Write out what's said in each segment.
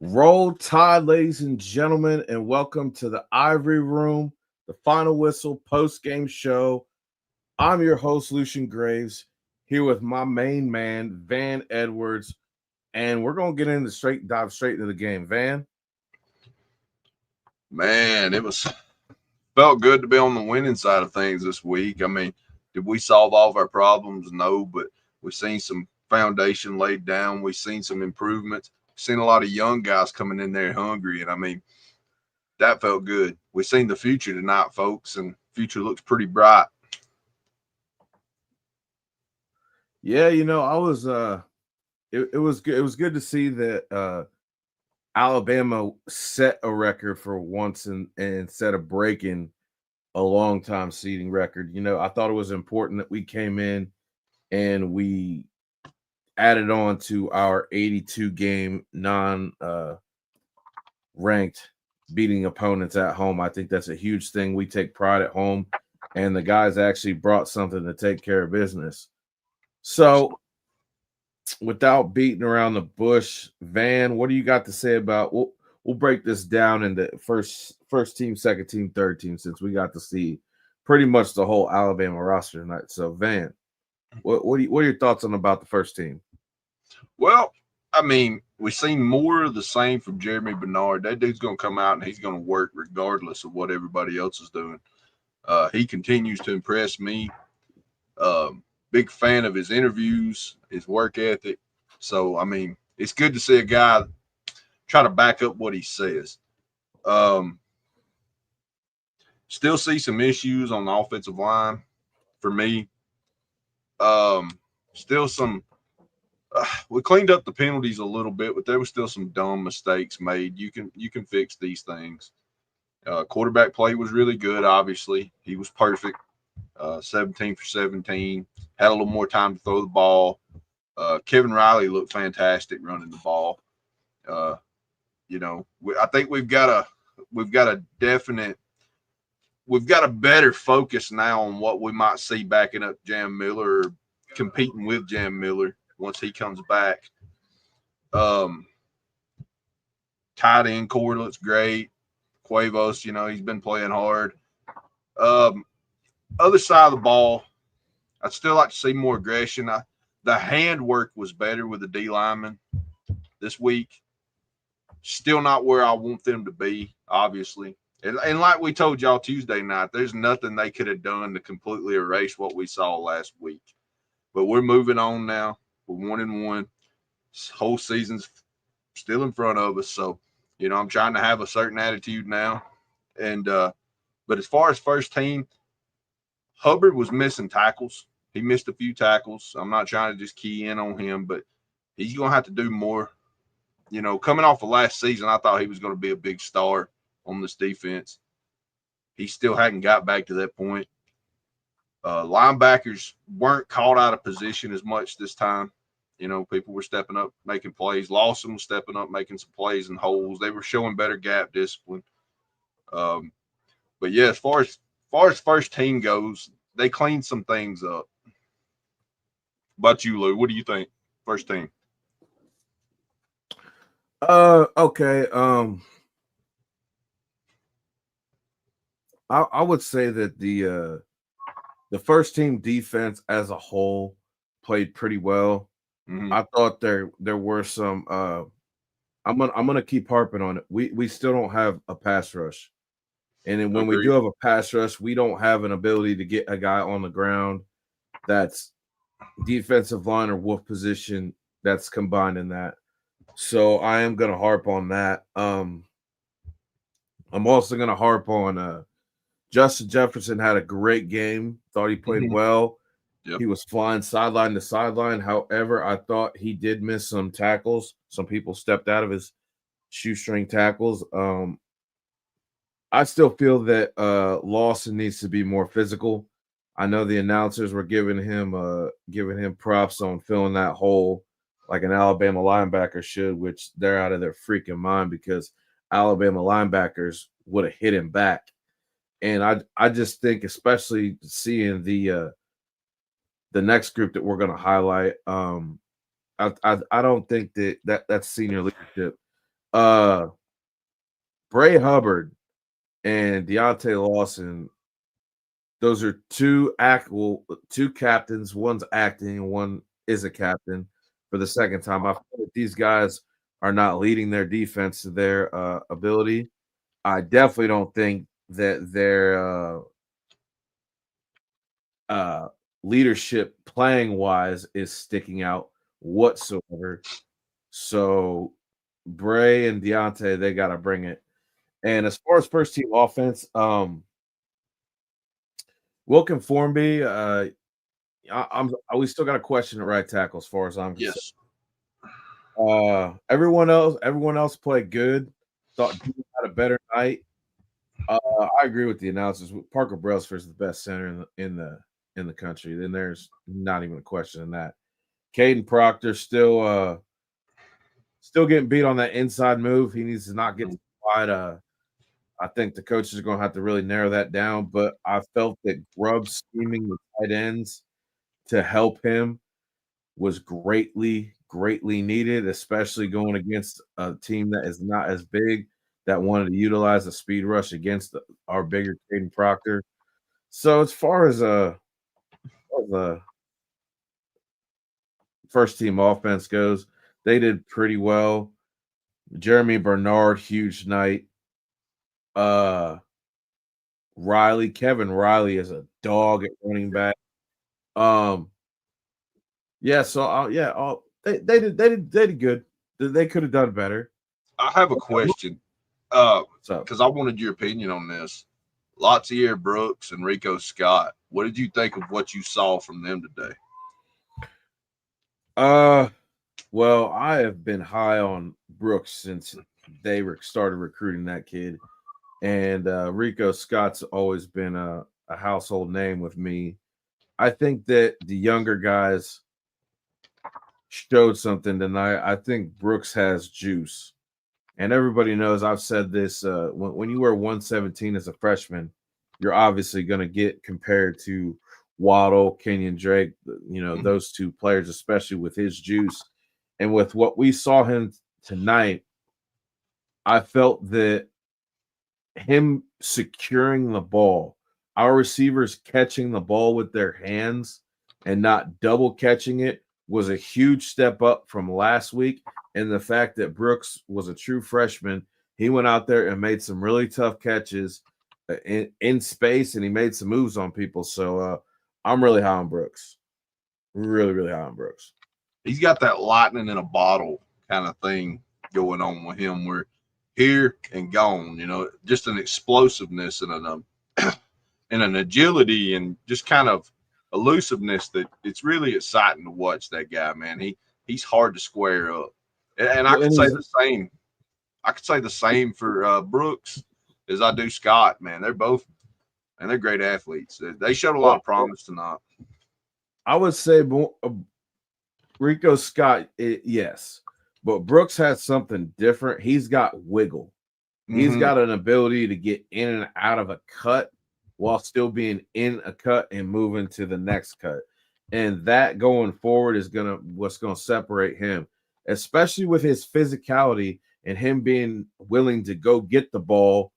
Roll Tide, ladies and gentlemen, and welcome to the Ivory Room, the final whistle post game show. I'm your host, Lucian Graves, here with my main man, Van Edwards, and we're gonna get into dive straight into the game. Van, Man, it was felt good to be on the winning side of things this week. I mean, did we solve all of our problems? No, but we've seen some foundation laid down. We've seen some improvements. We've seen a lot of young guys coming in there hungry, and I mean, that felt good. We've seen the future tonight, folks, and future looks pretty bright. yeah, I was it was good. It was good to see that Alabama set a record for once and instead of breaking a long time seeding record. I thought it was important that we came in and we added on to our 82 game non ranked beating opponents at home. I think that's a huge thing. We take pride at home, and the guys actually brought something to take care of business. So, without beating around the bush, Van, what do you got to say about? We'll break this down into first team, second team, third team, since we got to see pretty much the whole Alabama roster tonight. So, Van, what are your thoughts on about the first team? Well, I mean, we've seen more of the same from Jeremy Bernard. That dude's going to come out and he's going to work regardless of what everybody else is doing. He continues to impress me. Big fan of his interviews, his work ethic. So, I mean, it's good to see a guy try to back up what he says. Still see some issues on the offensive line for me. Still some. We cleaned up the penalties a little bit, but there was still some dumb mistakes made. You can fix these things. Quarterback play was really good. Obviously, he was perfect. 17 for 17. Had a little more time to throw the ball. Kevin Riley looked fantastic running the ball. I think we've got a better focus now on what we might see backing up Jam Miller or competing with Jam Miller once he comes back. Tight end core looks great. Cuevas, he's been playing hard. Other side of the ball, I'd still like to see more aggression. The handwork was better with the D linemen this week. Still not where I want them to be, obviously. And like we told y'all Tuesday night, there's nothing they could have done to completely erase what we saw last week. But we're moving on now. We're 1-1. This whole season's still in front of us. So, I'm trying to have a certain attitude now. And but as far as first team, Hubbard was missing tackles. He missed a few tackles. I'm not trying to just key in on him, but he's going to have to do more. Coming off of last season, I thought he was going to be a big star on this defense. He still hadn't got back to that point. Linebackers weren't caught out of position as much this time. People were stepping up, making plays. Lawson was stepping up, making some plays in holes. They were showing better gap discipline. But yeah, as far as first team goes, they cleaned some things up. About you, Lou, what do you think? First team. Okay. I would say that the first team defense as a whole played pretty well. Mm-hmm. I thought there were some. I'm gonna keep harping on it. We still don't have a pass rush, and then when we do have a pass rush, we don't have an ability to get a guy on the ground that's defensive line or wolf position that's combined in that. So I am gonna harp on that. I'm also gonna harp on Justin Jefferson had a great game. Thought he played well. Yep. He was flying sideline to sideline. However, I thought he did miss some tackles. Some people stepped out of his shoestring tackles. I still feel that Lawson needs to be more physical. I know the announcers were giving him props on filling that hole like an Alabama linebacker should, which they're out of their freaking mind because Alabama linebackers would have hit him back. And I just think, especially seeing the next group that we're going to highlight, I don't think that's senior leadership. Uh, Bray Hubbard and Deontay Lawson. Those are two captains. One's acting, and one is a captain for the second time. I feel like these guys are not leading their defense to their ability. I definitely don't think that their leadership playing wise is sticking out whatsoever. So Bray and Deontay, they got to bring it. And as far as first team offense, Wilkin Formby, we still got a question at right tackle as far as I'm concerned. Yes. Everyone else played good. Thought Drew had a better night. I agree with the announcers. Parker Brailsford is the best center in the country. Then there's not even a question in that. Caden Proctor still getting beat on that inside move. He needs to not get wide. I think the coaches are going to have to really narrow that down. But I felt that Grubb scheming the tight ends to help him was greatly needed, especially going against a team that is not as big that wanted to utilize a speed rush against our bigger Caden Proctor. So as far as a first team offense goes, they did pretty well. Jeremy Bernard, huge night. Kevin Riley is a dog at running back. Yeah, so they did good. They could have done better. I have a question. Because I wanted your opinion on this. Lotzier Brooks and Rico Scott. What did you think of what you saw from them today? Well, I have been high on Brooks since they started recruiting that kid, and Rico Scott's always been a household name with me. I think that the younger guys showed something tonight. I think Brooks has juice. And everybody knows I've said this when you wear 117 as a freshman, you're obviously going to get compared to Waddle, Kenyon Drake, those two players, especially with his juice. And with what we saw him tonight, I felt that him securing the ball, our receivers catching the ball with their hands and not double catching it was a huge step up from last week. And the fact that Brooks was a true freshman, he went out there and made some really tough catches in space, and he made some moves on people. So I'm really high on Brooks. Really, really high on Brooks. He's got that lightning in a bottle kind of thing going on with him. We're here and gone, just an explosiveness and an agility and just kind of elusiveness that it's really exciting to watch that guy, man. He's hard to square up. And I could say the same. I could say the same for Brooks as I do Scott, man. They're great athletes. They showed a lot of promise tonight. I would say Rico Scott, yes. But Brooks has something different. He's got wiggle. He's got an ability to get in and out of a cut while still being in a cut and moving to the next cut. And that going forward is what's gonna separate him, especially with his physicality and him being willing to go get the ball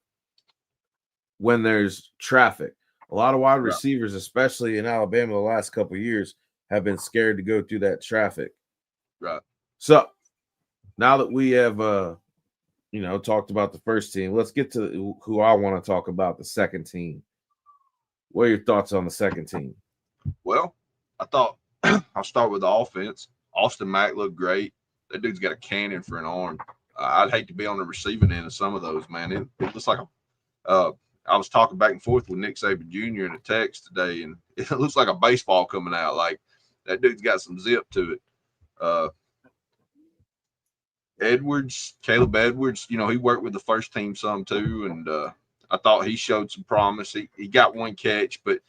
when there's traffic. A lot of wide receivers, especially in Alabama the last couple of years, have been scared to go through that traffic. Right. So now that we have talked about the first team, let's get to who I want to talk about, the second team. What are your thoughts on the second team? Well, I thought I'll start with the offense. Austin Mack looked great. That dude's got a cannon for an arm. I'd hate to be on the receiving end of some of those, man. It looks like I was talking back and forth with Nick Saban Jr. in a text today, and it looks like a baseball coming out. Like, that dude's got some zip to it. Caleb Edwards, he worked with the first team some too, and I thought he showed some promise. He got one catch, but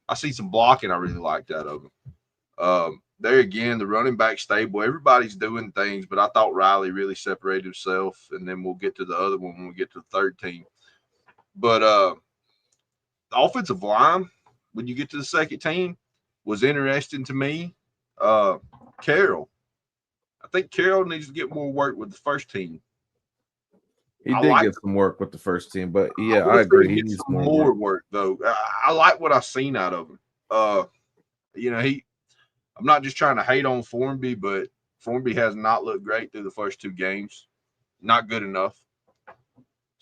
I see some blocking I really liked out of him. There again, the running back stable, everybody's doing things, but I thought Riley really separated himself, and then we'll get to the other one when we get to the third team. But the offensive line, when you get to the second team, was interesting to me. Carroll. I think Carroll needs to get more work with the first team. He did get some work with the first team, but yeah, I agree. He needs some more work though. I like what I've seen out of him. I'm not just trying to hate on Formby, but Formby has not looked great through the first 2 games. Not good enough,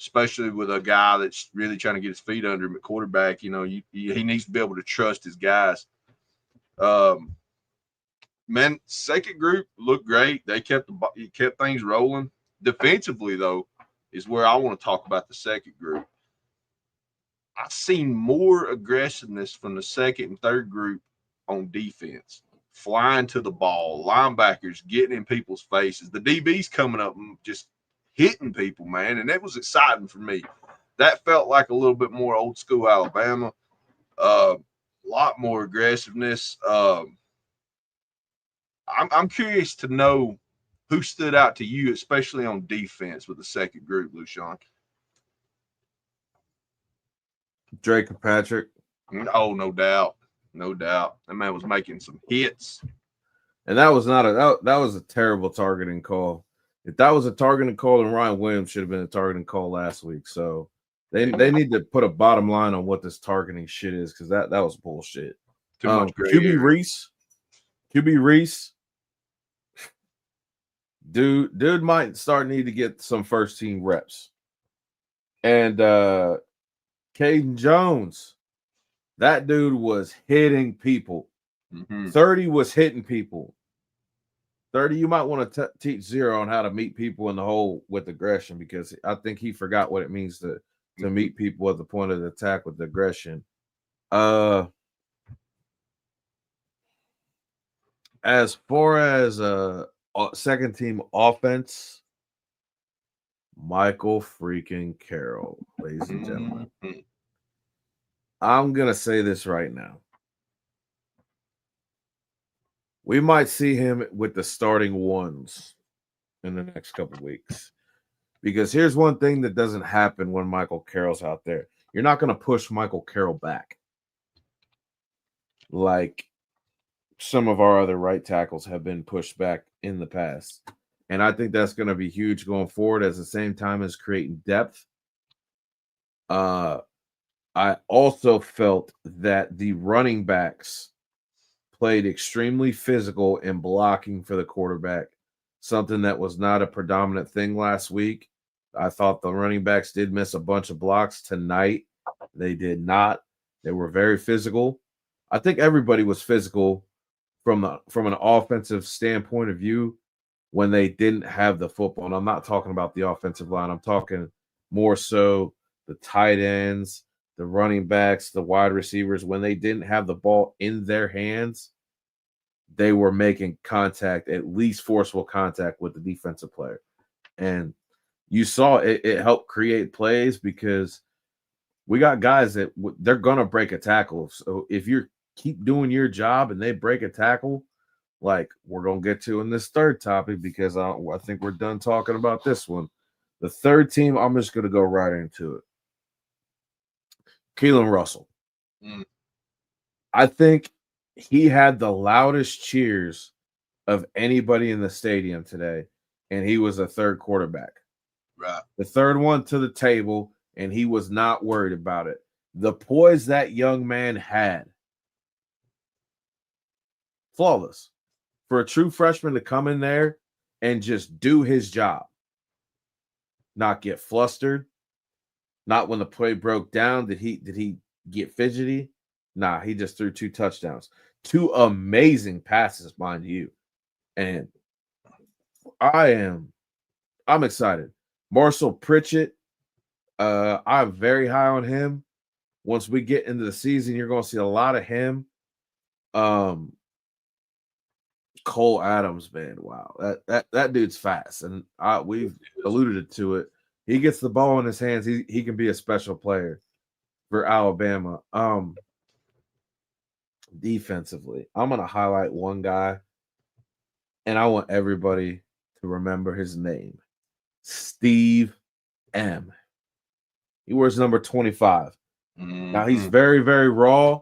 especially with a guy that's really trying to get his feet under him at quarterback. He needs to be able to trust his guys. Man, second group looked great. They kept things rolling. Defensively, though, is where I want to talk about the second group. I've seen more aggressiveness from the second and third group on defense, flying to the ball, linebackers getting in people's faces, the DBs coming up and just hitting people, man, and that was exciting for me. That felt like a little bit more old school Alabama, a lot more aggressiveness. I'm curious to know who stood out to you, especially on defense with the second group, Lushawn. Drake and Patrick. Oh, no doubt. No doubt. That man was making some hits. And that was that was a terrible targeting call. If that was a targeting call, then Ryan Williams should have been a targeting call last week. So they need to put a bottom line on what this targeting shit is, because that was bullshit. Too much gray QB Reese. Dude might need to get some first team reps. And Caden Jones, that dude was hitting people. 30 was hitting people. 30, you might want to teach Zero on how to meet people in the hole with aggression, because I think he forgot what it means to meet people at the point of the attack with aggression. As far as second team offense, Michael freaking Carroll, ladies and gentlemen. I'm going to say this right now. We might see him with the starting ones in the next couple of weeks. Because here's one thing that doesn't happen when Michael Carroll's out there. You're not going to push Michael Carroll back like some of our other right tackles have been pushed back in the past. And I think that's going to be huge going forward, at the same time as creating depth. I also felt that the running backs played extremely physical in blocking for the quarterback, something that was not a predominant thing last week. I thought the running backs did miss a bunch of blocks tonight. They did not. They were very physical. I think everybody was physical from an offensive standpoint of view when they didn't have the football. And I'm not talking about the offensive line. I'm talking more so the tight ends, the running backs, the wide receivers. When they didn't have the ball in their hands, they were making contact, at least forceful contact, with the defensive player. And you saw it helped create plays, because we got guys that they're going to break a tackle. So if you keep doing your job and they break a tackle, like we're going to get to in this third topic, because I think we're done talking about this one. The third team, I'm just going to go right into it. Keelan Russell. I think he had the loudest cheers of anybody in the stadium today, and he was a third quarterback. Right. The third one to the table, and he was not worried about it. The poise that young man had, flawless. For a true freshman to come in there and just do his job, not get flustered, not when the play broke down did he get fidgety. Nah, he just threw 2 touchdowns. 2 amazing passes, mind you. And I'm excited. Marcel Pritchett, I'm very high on him. Once we get into the season, you're going to see a lot of him. Cole Adams, man, wow, that dude's fast, and we've alluded to it. He gets the ball in his hands. He can be a special player for Alabama. Defensively, I'm going to highlight one guy, and I want everybody to remember his name. Steve M. He wears number 25. Now, he's very, very raw,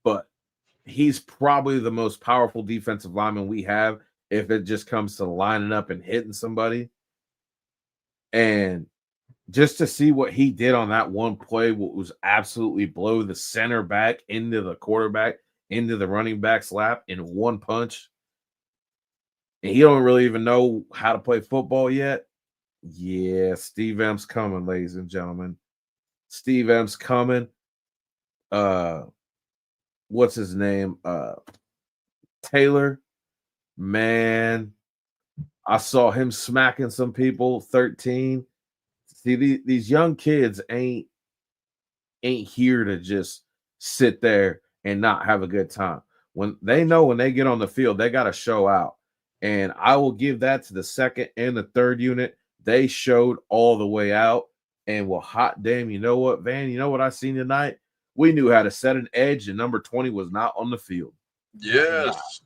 but he's probably the most powerful defensive lineman we have if it just comes to lining up and hitting somebody. And just to see what he did on that one play, what was absolutely blow the center back into the quarterback, into the running back's lap in one punch. And he don't really even know how to play football yet. Yeah, Steve M's coming, ladies and gentlemen. Steve M's coming. What's his name? Taylor. Man, I saw him smacking some people. 13. See, these young kids ain't here to just sit there and not have a good time. When they know when they get on the field, they got to show out. And I will give that to the second and the third unit. They showed all the way out. And well, hot damn, you know what, Van? You know what I seen tonight? We knew how to set an edge, and number 20 was not on the field. Yes.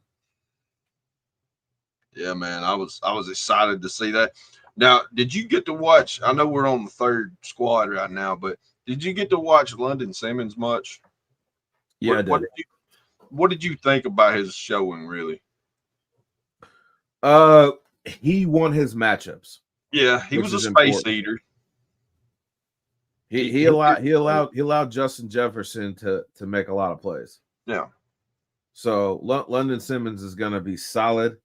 Yeah, man. I was excited to see that. Now, did you get to watch? I know we're on the third squad right now, but did you get to watch London Simmons much? Yeah, What did you think about his showing, really? He won his matchups. Yeah, he was a space eater. He allowed Justin Jefferson to make a lot of plays. Yeah. So London Simmons is going to be solid.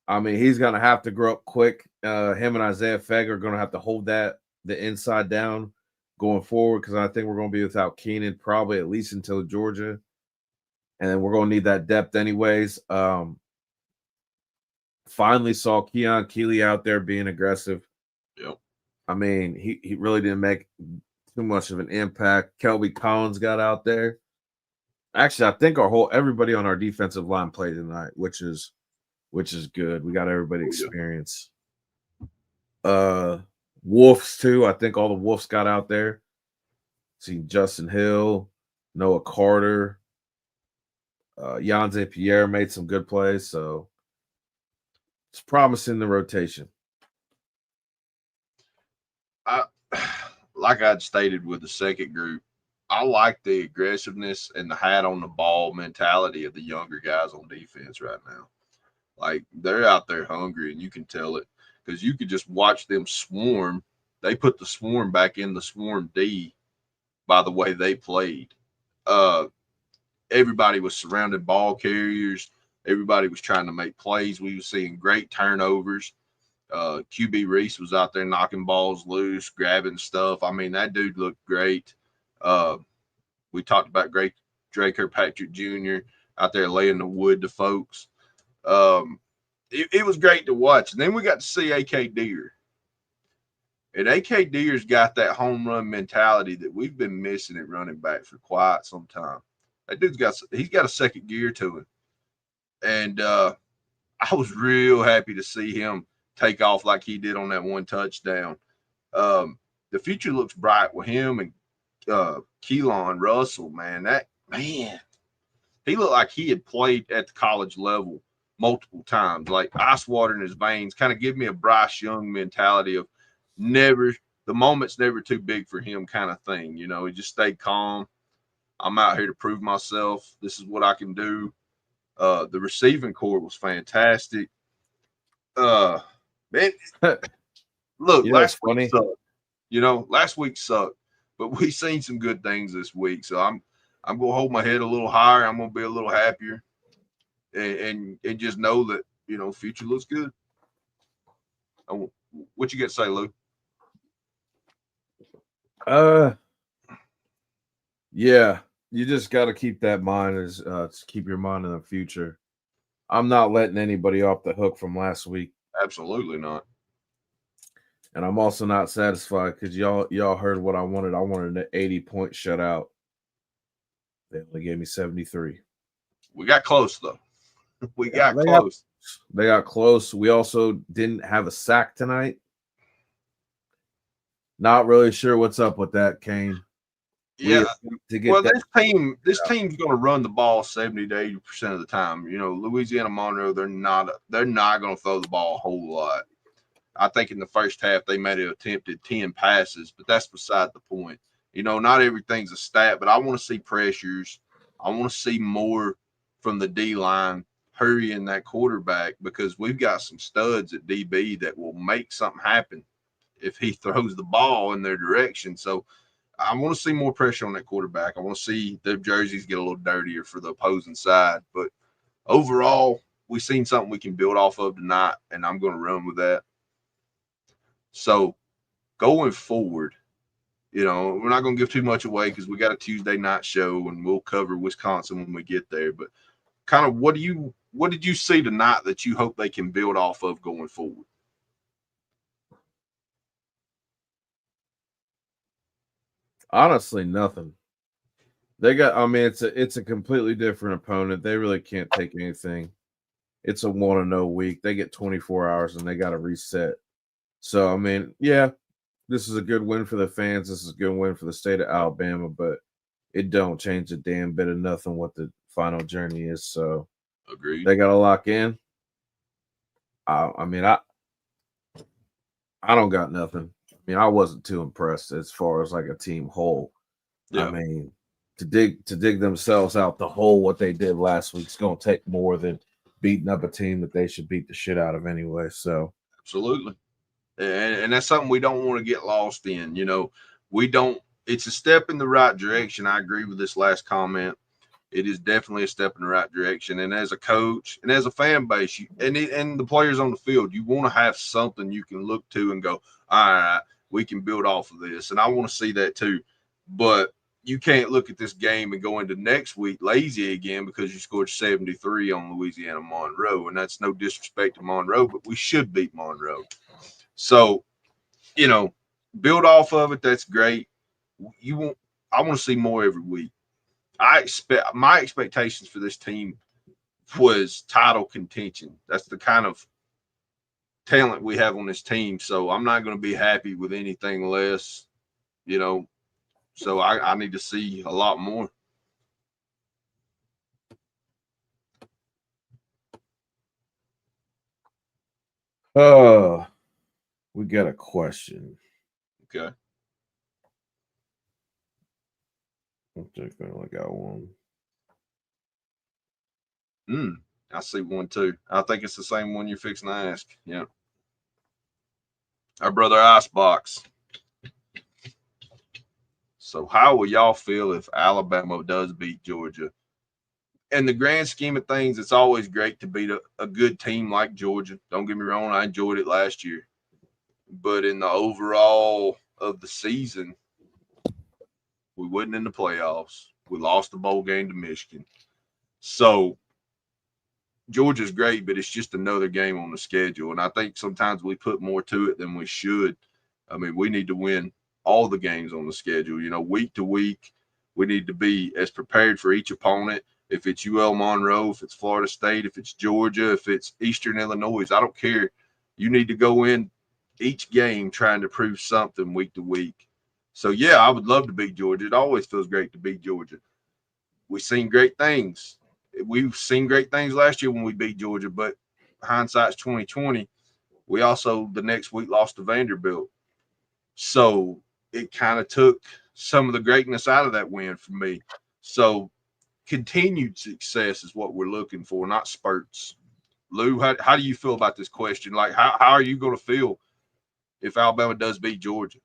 I mean, he's going to have to grow up quick. Him and Isaiah Feg are going to have to hold the inside down going forward, because I think we're going to be without Keenan probably at least until Georgia. And then we're going to need that depth anyways. Finally saw Keon Keeley out there being aggressive. Yep. I mean, he really didn't make too much of an impact. Kelby Collins got out there. Actually, I think everybody on our defensive line played tonight, which is good. We got everybody experience. Wolves too. I think all the Wolves got out there. See Justin Hill, Noah Carter, Yanze Pierre made some good plays, so it's promising the rotation. Like I'd stated with the second group, I like the aggressiveness and the hat on the ball mentality of the younger guys on defense right now. Like, they're out there hungry, and you can tell it because you could just watch them swarm. They put the swarm back in the swarm D by the way they played. Everybody was surrounded ball carriers. Everybody was trying to make plays. We were seeing great turnovers. QB Reese was out there knocking balls loose, grabbing stuff. I mean, that dude looked great. We talked about great Dre Kirkpatrick Jr. out there laying the wood to folks. It was great to watch. And then we got to see A.K. Deer. And A.K. Deer's got that home run mentality that we've been missing at running back for quite some time. That dude's got a second gear to him. And I was real happy to see him take off like he did on that one touchdown. The future looks bright with him and Keelan Russell, he looked like he had played at the college level multiple times, like ice water in his veins. Kind of give me a Bryce Young mentality of the moment's never too big for him kind of thing. You know, he just stayed calm. I'm out here to prove myself. This is what I can do. The receiving corps was fantastic. Man, look, last week sucked. Last week sucked, but we've seen some good things this week. So I'm gonna hold my head a little higher. I'm gonna be a little happier, and just know that future looks good. What you got to say, Lou? Yeah, you just got to keep that mind keep your mind in the future. I'm not letting anybody off the hook from last week. Absolutely not. And I'm also not satisfied because y'all heard what I wanted. I wanted an 80-point shutout. They only gave me 73. We got close though. We got close. They got close. We also didn't have a sack tonight. Not really sure what's up with that, Kane. Yeah. This team's going to run the ball 70 to 80% of the time. Louisiana Monroe, they're not going to throw the ball a whole lot. I think in the first half they made an attempt at 10 passes, but that's beside the point. Not everything's a stat, but I want to see pressures. I want to see more from the D line hurrying that quarterback because we've got some studs at DB that will make something happen. if he throws the ball in their direction. So I want to see more pressure on that quarterback. I want to see the jerseys get a little dirtier for the opposing side. But overall, we've seen something we can build off of tonight, and I'm going to run with that. So going forward, we're not going to give too much away because we got a Tuesday night show, and we'll cover Wisconsin when we get there. But kind of what did you see tonight that you hope they can build off of going forward? Honestly, nothing. It's a completely different opponent. They really can't take anything. It's a 1-0 week. They get 24 hours and they got to reset. So, yeah, this is a good win for the fans. This is a good win for the state of Alabama, but it don't change a damn bit of nothing what the final journey is. So, agreed. They got to lock in. I don't got nothing. I wasn't too impressed as far as like a team whole. Yeah. To dig themselves out the hole, what they did last week is going to take more than beating up a team that they should beat the shit out of anyway. So absolutely, and that's something we don't want to get lost in. It's a step in the right direction. I agree with this last comment. It is definitely a step in the right direction. And as a coach and as a fan base, and the players on the field, you want to have something you can look to and go, all right, we can build off of this. And I want to see that too. But you can't look at this game and go into next week lazy again because you scored 73 on Louisiana Monroe. And that's no disrespect to Monroe, but we should beat Monroe. So, build off of it. That's great. I want to see more every week. My expectations for this team was title contention. That's the kind of talent we have on this team. So I'm not going to be happy with anything less, So I need to see a lot more. We got a question. Okay. I definitely got one. I see one too. I think it's the same one you're fixing to ask. Yeah. Our brother Icebox. So how will y'all feel if Alabama does beat Georgia? In the grand scheme of things, it's always great to beat a good team like Georgia. Don't get me wrong, I enjoyed it last year. But in the overall of the season, we wasn't in the playoffs. We lost the bowl game to Michigan. So Georgia's great, but it's just another game on the schedule. And I think sometimes we put more to it than we should. We need to win all the games on the schedule. Week to week, we need to be as prepared for each opponent. If it's UL Monroe, if it's Florida State, if it's Georgia, if it's Eastern Illinois, I don't care. You need to go in each game trying to prove something week to week. So, yeah, I would love to beat Georgia. It always feels great to beat Georgia. We've seen great things. We've seen great things last year when we beat Georgia, but hindsight's 2020. We also, the next week, lost to Vanderbilt. So it kind of took some of the greatness out of that win for me. So continued success is what we're looking for, not spurts. Lou, how do you feel about this question? Like, how are you going to feel if Alabama does beat Georgia?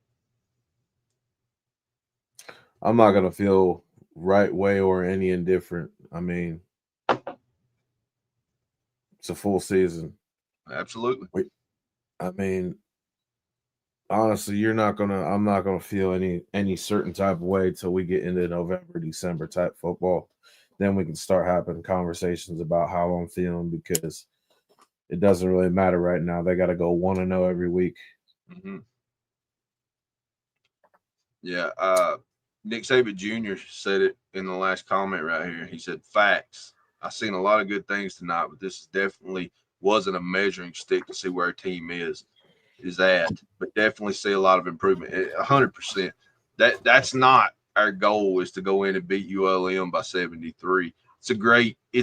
I'm not going to feel right way or any indifferent. It's a full season. Absolutely. Honestly, I'm not gonna feel any certain type of way till we get into November, December type football. Then we can start having conversations about how I'm feeling because it doesn't really matter right now. They got to go 1-0 every week. Mm-hmm. Yeah. Nick Saban Jr. said it in the last comment right here. He said, facts. I've seen a lot of good things tonight, but this definitely wasn't a measuring stick to see where our team is at, but definitely see a lot of improvement. 100%. That's not our goal, is to go in and beat ULM by 73. It's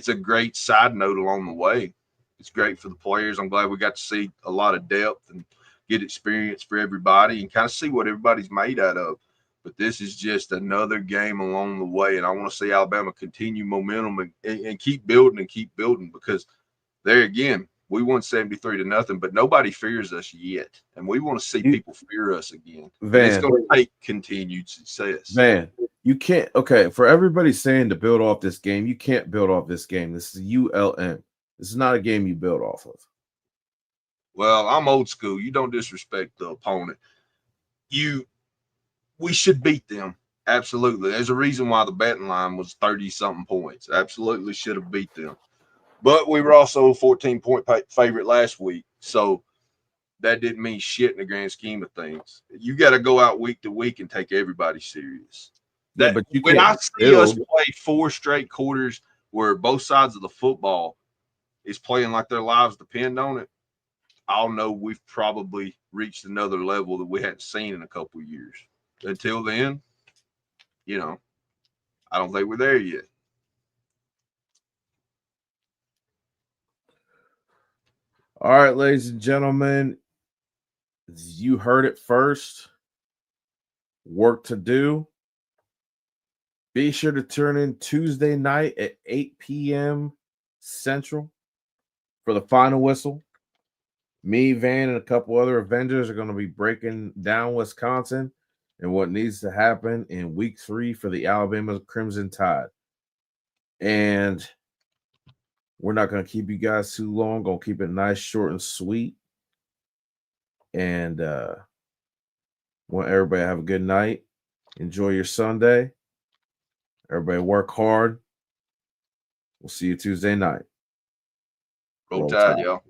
a great side note along the way. It's great for the players. I'm glad we got to see a lot of depth and get experience for everybody and kind of see what everybody's made out of. But this is just another game along the way, and I want to see Alabama continue momentum and keep building because there again, We won 73-0, but nobody fears us yet, and we want to see people fear us again. And it's going to take continued success. Van, you can't. Okay, for everybody saying to build off this game, you can't build off this game. This is ULM. This is not a game you build off of. Well, I'm old school. You don't disrespect the opponent. We should beat them. Absolutely. There's a reason why the betting line was 30-something points. Absolutely should have beat them. But we were also a 14-point favorite last week. So that didn't mean shit in the grand scheme of things. You got to go out week to week and take everybody serious. Yeah, but you when I see us play 4 straight quarters where both sides of the football is playing like their lives depend on it, I'll know we've probably reached another level that we hadn't seen in a couple of years. Until then, I don't think we're there yet. All right, ladies and gentlemen, you heard it first. Work to do. Be sure to turn in Tuesday night at 8 p.m. Central for the final whistle. Me, Van, and a couple other Avengers are going to be breaking down Wisconsin and what needs to happen in week 3 for the Alabama Crimson Tide. And we're not going to keep you guys too long. Going to keep it nice, short, and sweet. And want everybody to have a good night. Enjoy your Sunday. Everybody work hard. We'll see you Tuesday night. Roll Tide, y'all.